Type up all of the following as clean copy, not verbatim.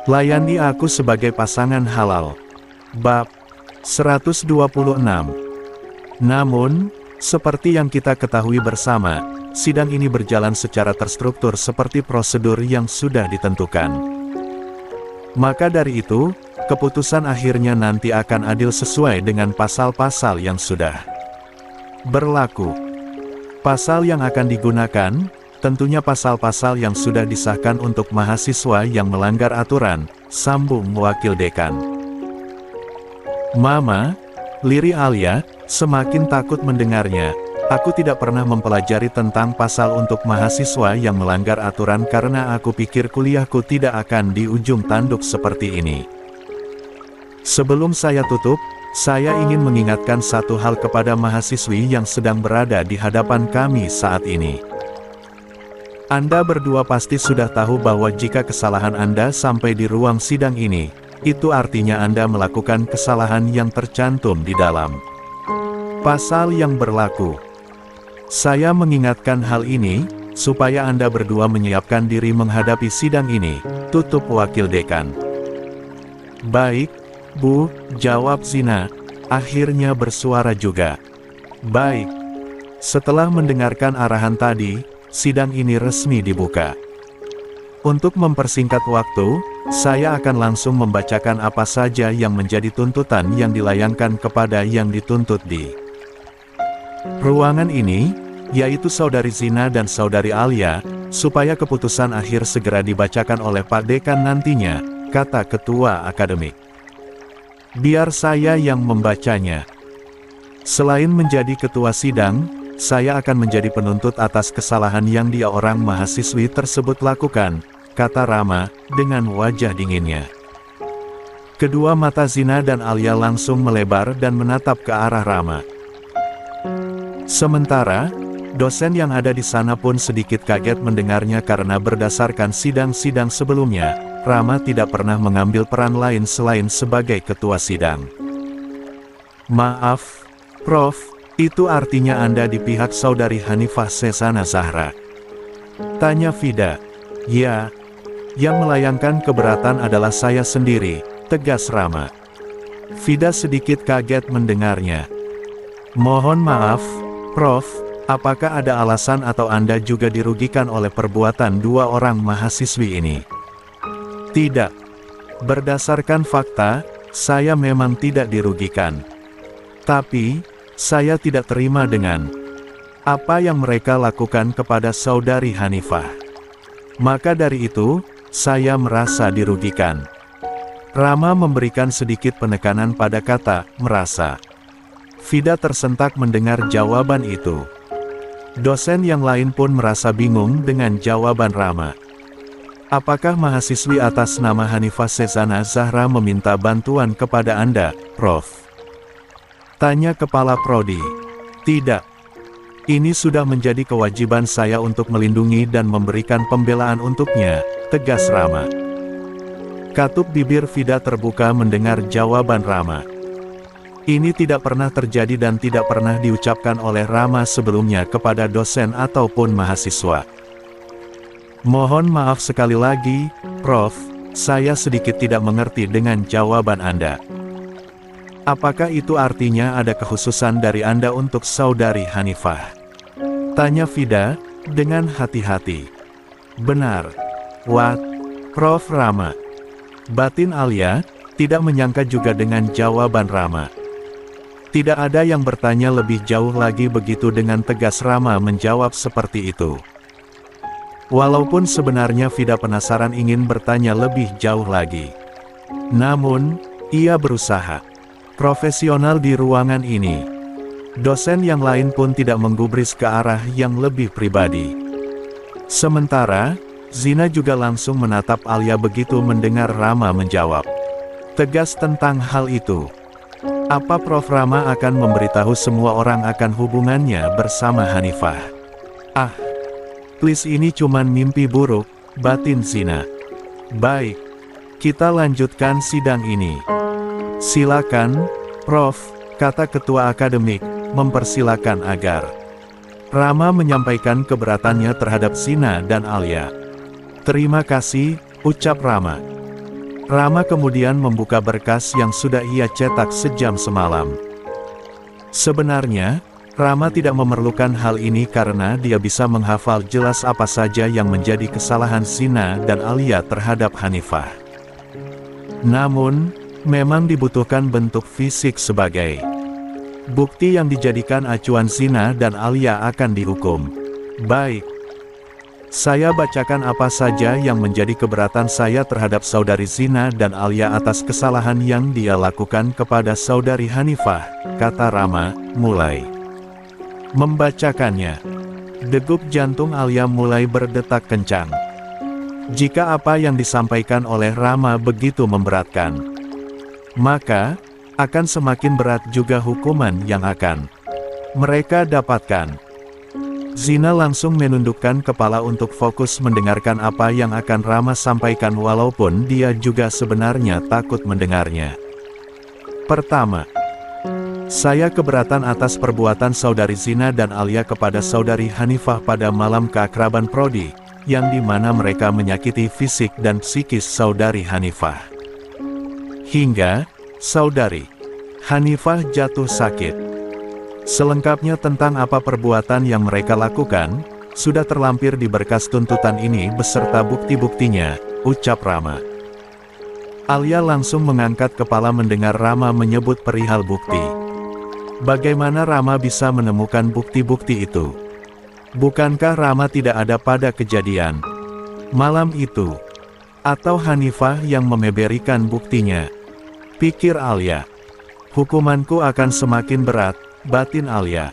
Layani aku sebagai pasangan halal. Bab 126. Namun, seperti yang kita ketahui bersama, sidang ini berjalan secara terstruktur seperti prosedur yang sudah ditentukan. Maka dari itu, keputusan akhirnya nanti akan adil sesuai dengan pasal-pasal yang sudah berlaku. Pasal yang akan digunakan, tentunya pasal-pasal yang sudah disahkan untuk mahasiswa yang melanggar aturan, sambung Wakil Dekan. Mama, lirih Alia, semakin takut mendengarnya. Aku tidak pernah mempelajari tentang pasal untuk mahasiswa yang melanggar aturan karena aku pikir kuliahku tidak akan di ujung tanduk seperti ini. Sebelum saya tutup, saya ingin mengingatkan satu hal kepada mahasiswi yang sedang berada di hadapan kami saat ini. Anda berdua pasti sudah tahu bahwa jika kesalahan Anda sampai di ruang sidang ini, itu artinya Anda melakukan kesalahan yang tercantum di dalam pasal yang berlaku. Saya mengingatkan hal ini, supaya Anda berdua menyiapkan diri menghadapi sidang ini, tutup Wakil Dekan. Baik, Bu, jawab Zina, akhirnya bersuara juga. Baik. Setelah mendengarkan arahan tadi, sidang ini resmi dibuka. Untuk mempersingkat waktu, saya akan langsung membacakan apa saja yang menjadi tuntutan yang dilayangkan kepada yang dituntut di ruangan ini, yaitu Saudari Zina dan Saudari Alia, supaya keputusan akhir segera dibacakan oleh Pak Dekan nantinya, kata Ketua Akademik. Biar saya yang membacanya. Selain menjadi ketua sidang, saya akan menjadi penuntut atas kesalahan yang dia orang mahasiswi tersebut lakukan, kata Rama, dengan wajah dinginnya. Kedua mata Zina dan Alia langsung melebar dan menatap ke arah Rama. Sementara, dosen yang ada di sana pun sedikit kaget mendengarnya karena berdasarkan sidang-sidang sebelumnya, Rama tidak pernah mengambil peran lain selain sebagai ketua sidang. Maaf, Prof. Itu artinya Anda di pihak Saudari Hanifah Sesana Zahra? Tanya Vida. Ya, yang melayangkan keberatan adalah saya sendiri, tegas Rama. Vida sedikit kaget mendengarnya. Mohon maaf, Prof, apakah ada alasan atau Anda juga dirugikan oleh perbuatan dua orang mahasiswi ini? Tidak. Berdasarkan fakta, saya memang tidak dirugikan. Tapi, saya tidak terima dengan apa yang mereka lakukan kepada Saudari Hanifah. Maka dari itu, saya merasa dirugikan. Rama memberikan sedikit penekanan pada kata merasa. Vida tersentak mendengar jawaban itu. Dosen yang lain pun merasa bingung dengan jawaban Rama. Apakah mahasiswi atas nama Hanifah Sesana Zahra meminta bantuan kepada Anda, Prof? Tanya Kepala Prodi. Tidak. Ini sudah menjadi kewajiban saya untuk melindungi dan memberikan pembelaan untuknya, tegas Rama. Katup bibir Vida terbuka mendengar jawaban Rama. Ini tidak pernah terjadi dan tidak pernah diucapkan oleh Rama sebelumnya kepada dosen ataupun mahasiswa. Mohon maaf sekali lagi, Prof, saya sedikit tidak mengerti dengan jawaban Anda. Apakah itu artinya ada kekhususan dari Anda untuk Saudari Hanifah? Tanya Vida, dengan hati-hati. Benar. What? Prof Rama. Batin Alia, tidak menyangka juga dengan jawaban Rama. Tidak ada yang bertanya lebih jauh lagi begitu dengan tegas Rama menjawab seperti itu. Walaupun sebenarnya Vida penasaran ingin bertanya lebih jauh lagi. Namun, ia berusaha. Profesional di ruangan ini. Dosen yang lain pun tidak menggubris ke arah yang lebih pribadi. Sementara, Zina juga langsung menatap Alia begitu mendengar Rama menjawab. Tegas tentang hal itu. Apa Prof Rama akan memberitahu semua orang akan hubungannya bersama Hanifah? Ah, please ini cuman mimpi buruk, batin Zina. Baik, kita lanjutkan sidang ini. Silakan, Prof, kata Ketua Akademik, mempersilakan agar Rama menyampaikan keberatannya terhadap Zina dan Alia. Terima kasih, ucap Rama. Rama kemudian membuka berkas yang sudah ia cetak sejam semalam. Sebenarnya, Rama tidak memerlukan hal ini karena dia bisa menghafal jelas apa saja yang menjadi kesalahan Zina dan Alia terhadap Hanifah. Namun, memang dibutuhkan bentuk fisik sebagai bukti yang dijadikan acuan Zina dan Alia akan dihukum. Baik. Saya bacakan apa saja yang menjadi keberatan saya terhadap saudari Zina dan Alia atas kesalahan yang dia lakukan kepada saudari Hanifah, kata Rama, mulai membacakannya. Degup jantung Alia mulai berdetak kencang. Jika apa yang disampaikan oleh Rama begitu memberatkan, maka akan semakin berat juga hukuman yang akan mereka dapatkan. Zina langsung menundukkan kepala untuk fokus mendengarkan apa yang akan Rama sampaikan walaupun dia juga sebenarnya takut mendengarnya. Pertama, saya keberatan atas perbuatan saudari Zina dan Alia kepada saudari Hanifah pada malam keakraban prodi, yang dimana mereka menyakiti fisik dan psikis saudari Hanifah. Hingga, saudari Hanifah jatuh sakit. Selengkapnya tentang apa perbuatan yang mereka lakukan, sudah terlampir di berkas tuntutan ini beserta bukti-buktinya, ucap Rama. Alia langsung mengangkat kepala mendengar Rama menyebut perihal bukti. Bagaimana Rama bisa menemukan bukti-bukti itu? Bukankah Rama tidak ada pada kejadian malam itu? Atau Hanifah yang memeberikan buktinya? Pikir Alia. Hukumanku akan semakin berat, batin Alia.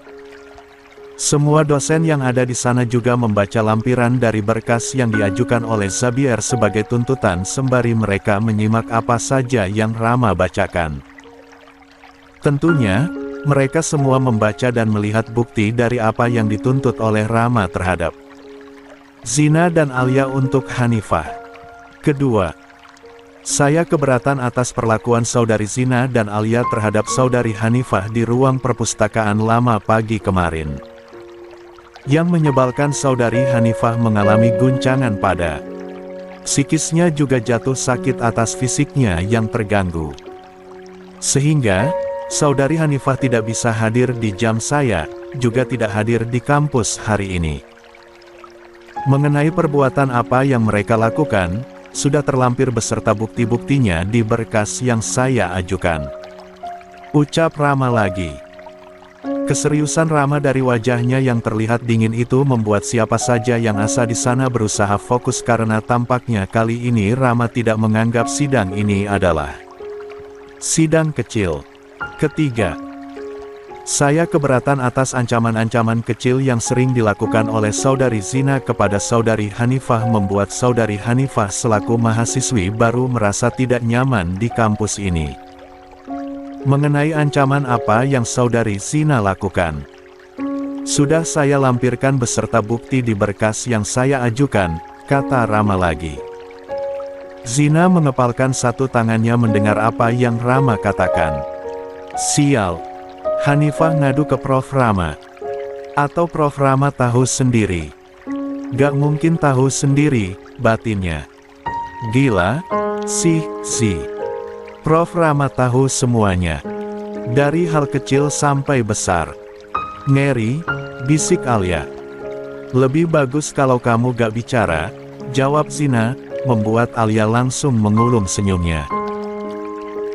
Semua dosen yang ada di sana juga membaca lampiran dari berkas yang diajukan oleh Zabier sebagai tuntutan sembari mereka menyimak apa saja yang Rama bacakan. Tentunya, mereka semua membaca dan melihat bukti dari apa yang dituntut oleh Rama terhadap Zina dan Alia untuk Hanifah. Kedua, saya keberatan atas perlakuan saudari Zina dan Alia terhadap saudari Hanifah di ruang perpustakaan lama pagi kemarin, yang menyebalkan saudari Hanifah mengalami guncangan pada psikisnya juga jatuh sakit atas fisiknya yang terganggu. Sehingga, saudari Hanifah tidak bisa hadir di jam saya, juga tidak hadir di kampus hari ini. Mengenai perbuatan apa yang mereka lakukan, sudah terlampir beserta bukti-buktinya di berkas yang saya ajukan, ucap Rama lagi. Keseriusan Rama dari wajahnya yang terlihat dingin itu membuat siapa saja yang asa di sana berusaha fokus karena tampaknya kali ini Rama tidak menganggap sidang ini adalah sidang kecil. Ketiga, saya keberatan atas ancaman-ancaman kecil yang sering dilakukan oleh saudari Zina kepada saudari Hanifah membuat saudari Hanifah selaku mahasiswi baru merasa tidak nyaman di kampus ini. Mengenai ancaman apa yang saudari Zina lakukan, sudah saya lampirkan beserta bukti di berkas yang saya ajukan, kata Rama lagi. Zina mengepalkan satu tangannya mendengar apa yang Rama katakan. Sial. Hanifah ngadu ke Prof. Rama. Atau Prof. Rama tahu sendiri? Gak mungkin tahu sendiri, batinnya. Gila, si. Prof. Rama tahu semuanya. Dari hal kecil sampai besar. Ngeri, bisik Alia. Lebih bagus kalau kamu gak bicara, jawab Zina, membuat Alia langsung mengulum senyumnya.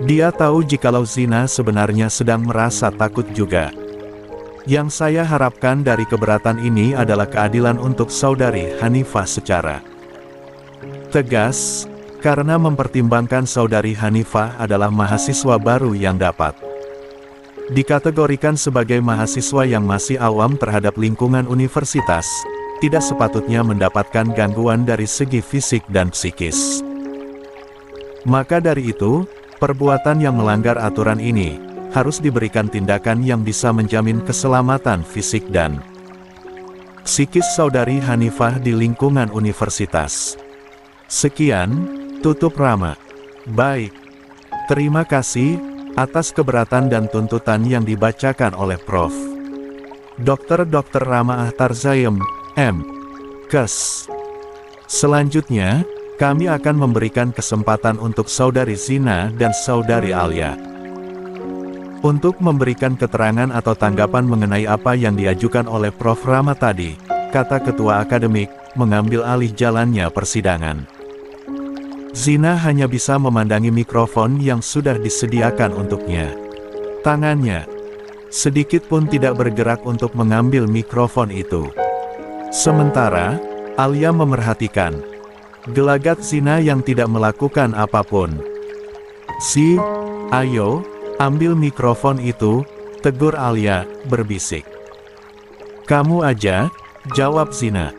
Dia tahu jikalau Zina sebenarnya sedang merasa takut juga. Yang saya harapkan dari keberatan ini adalah keadilan untuk saudari Hanifah secara tegas, karena mempertimbangkan saudari Hanifah adalah mahasiswa baru yang dapat dikategorikan sebagai mahasiswa yang masih awam terhadap lingkungan universitas, tidak sepatutnya mendapatkan gangguan dari segi fisik dan psikis. Maka dari itu, perbuatan yang melanggar aturan ini harus diberikan tindakan yang bisa menjamin keselamatan fisik dan psikis saudari Hanifah di lingkungan universitas. Sekian, tutup Rama. Baik. Terima kasih atas keberatan dan tuntutan yang dibacakan oleh Prof. Dr. Rama Ahtar Zayem, M. Kes. Selanjutnya, Kami akan memberikan kesempatan untuk saudari Zina dan saudari Alia untuk memberikan keterangan atau tanggapan mengenai apa yang diajukan oleh Prof. Rama tadi, kata ketua akademik, mengambil alih jalannya persidangan. Zina hanya bisa memandangi mikrofon yang sudah disediakan untuknya. Tangannya sedikit pun tidak bergerak untuk mengambil mikrofon itu. Sementara, Alia memerhatikan gelagat Zina yang tidak melakukan apapun. Ayo, ambil mikrofon itu, tegur Alia, berbisik. Kamu aja, jawab Zina.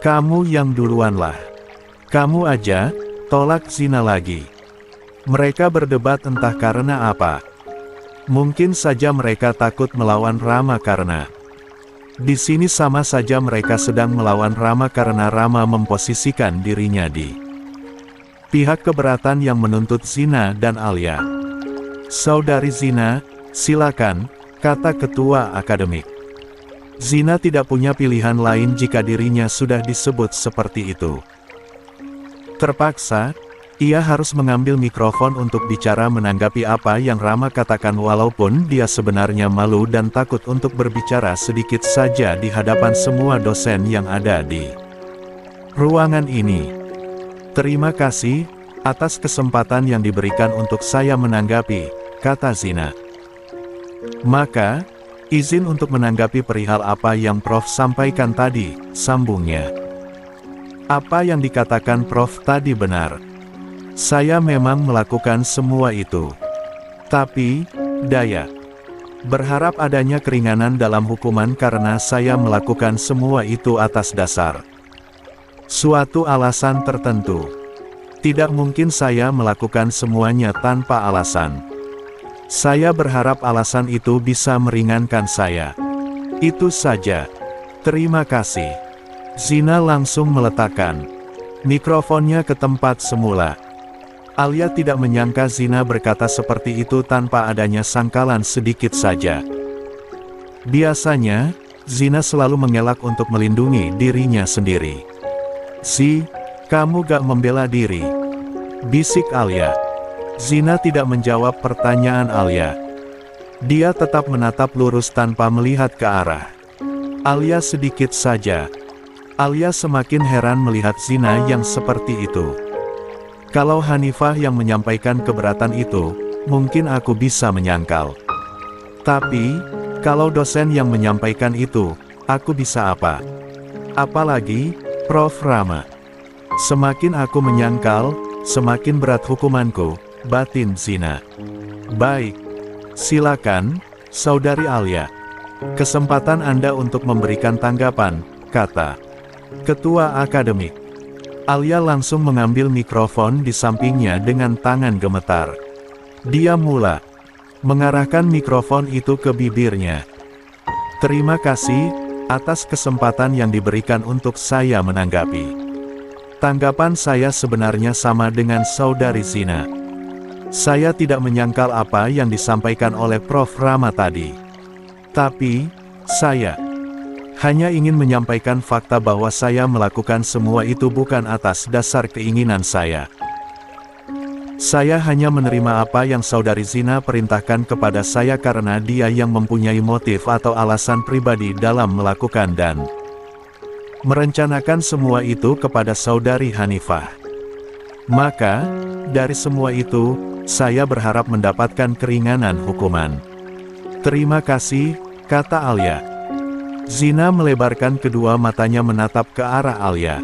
Kamu yang duluan lah. Kamu aja, tolak Zina lagi. Mereka berdebat entah karena apa. Mungkin saja mereka takut melawan Rama karena di sini sama saja mereka sedang melawan Rama karena Rama memposisikan dirinya di pihak keberatan yang menuntut Zina dan Alia. Saudari Zina, silakan, kata ketua akademik. Zina tidak punya pilihan lain jika dirinya sudah disebut seperti itu. Terpaksa, ia harus mengambil mikrofon untuk bicara menanggapi apa yang Rama katakan walaupun dia sebenarnya malu dan takut untuk berbicara sedikit saja di hadapan semua dosen yang ada di ruangan ini. Terima kasih atas kesempatan yang diberikan untuk saya menanggapi, kata Zina. Maka, izin untuk menanggapi perihal apa yang Prof sampaikan tadi, sambungnya. Apa yang dikatakan Prof tadi benar. Saya memang melakukan semua itu. Tapi, daya berharap adanya keringanan dalam hukuman karena saya melakukan semua itu atas dasar suatu alasan tertentu. Tidak mungkin saya melakukan semuanya tanpa alasan. Saya berharap alasan itu bisa meringankan saya. Itu saja. Terima kasih. Zina langsung meletakkan mikrofonnya ke tempat semula. Alia tidak menyangka Zina berkata seperti itu tanpa adanya sangkalan sedikit saja. Biasanya, Zina selalu mengelak untuk melindungi dirinya sendiri. Kamu gak membela diri? Bisik Alia. Zina tidak menjawab pertanyaan Alia. Dia tetap menatap lurus tanpa melihat ke arah Alia sedikit saja. Alia semakin heran melihat Zina yang seperti itu. Kalau Hanifah yang menyampaikan keberatan itu, mungkin aku bisa menyangkal. Tapi, kalau dosen yang menyampaikan itu, aku bisa apa? Apalagi, Prof. Rama. Semakin aku menyangkal, semakin berat hukumanku, batin Zina. Baik. Silakan, Saudari Alia. Kesempatan Anda untuk memberikan tanggapan, kata ketua akademik. Alia langsung mengambil mikrofon di sampingnya dengan tangan gemetar. Dia mula mengarahkan mikrofon itu ke bibirnya. Terima kasih atas kesempatan yang diberikan untuk saya menanggapi. Tanggapan saya sebenarnya sama dengan Saudari Zina. Saya tidak menyangkal apa yang disampaikan oleh Prof. Rama tadi. Tapi, saya hanya ingin menyampaikan fakta bahwa saya melakukan semua itu bukan atas dasar keinginan saya. Saya hanya menerima apa yang Saudari Zina perintahkan kepada saya karena dia yang mempunyai motif atau alasan pribadi dalam melakukan dan merencanakan semua itu kepada Saudari Hanifah. Maka, dari semua itu, saya berharap mendapatkan keringanan hukuman. Terima kasih, kata Alia. Zina melebarkan kedua matanya menatap ke arah Alia.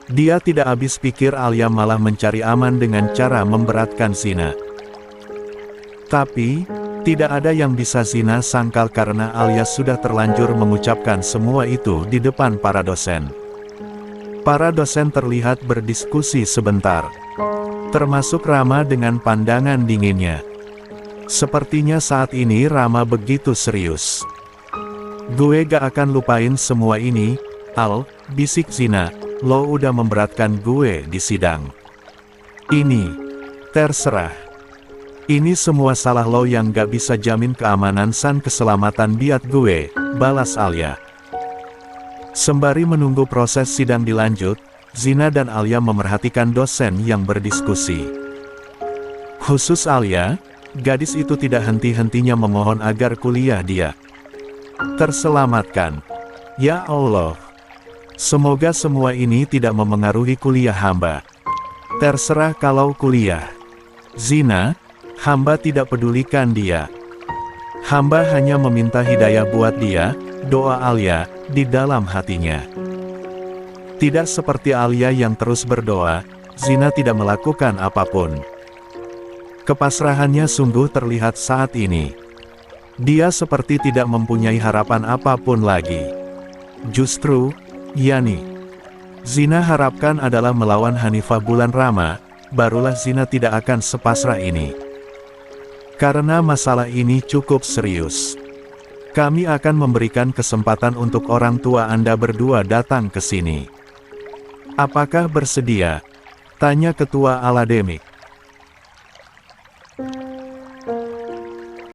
Dia tidak habis pikir Alia malah mencari aman dengan cara memberatkan Zina. Tapi, tidak ada yang bisa Zina sangkal karena Alia sudah terlanjur mengucapkan semua itu di depan para dosen. Para dosen terlihat berdiskusi sebentar. Termasuk Rama dengan pandangan dinginnya. Sepertinya saat ini Rama begitu serius. Gue gak akan lupain semua ini, Al, bisik Zina, lo udah memberatkan gue di sidang. Ini, terserah. Ini semua salah lo yang gak bisa jamin keamanan dan keselamatan biat gue, balas Alia. Sembari menunggu proses sidang dilanjut, Zina dan Alia memerhatikan dosen yang berdiskusi. Khusus Alia, gadis itu tidak henti-hentinya memohon agar kuliah dia terselamatkan. Ya Allah, semoga semua ini tidak memengaruhi kuliah hamba. Terserah kalau kuliah. Zina, hamba tidak pedulikan dia. Hamba hanya meminta hidayah buat dia, doa Alia, di dalam hatinya. Tidak seperti Alia yang terus berdoa, Zina tidak melakukan apapun. Kepasrahannya sungguh terlihat saat ini. Dia seperti tidak mempunyai harapan apapun lagi. Justru, Yani, Zina harapkan adalah melawan Hanifah bulan Rama, barulah Zina tidak akan sepasrah ini. Karena masalah ini cukup serius. Kami akan memberikan kesempatan untuk orang tua Anda berdua datang ke sini. Apakah bersedia? Tanya Ketua Alademik.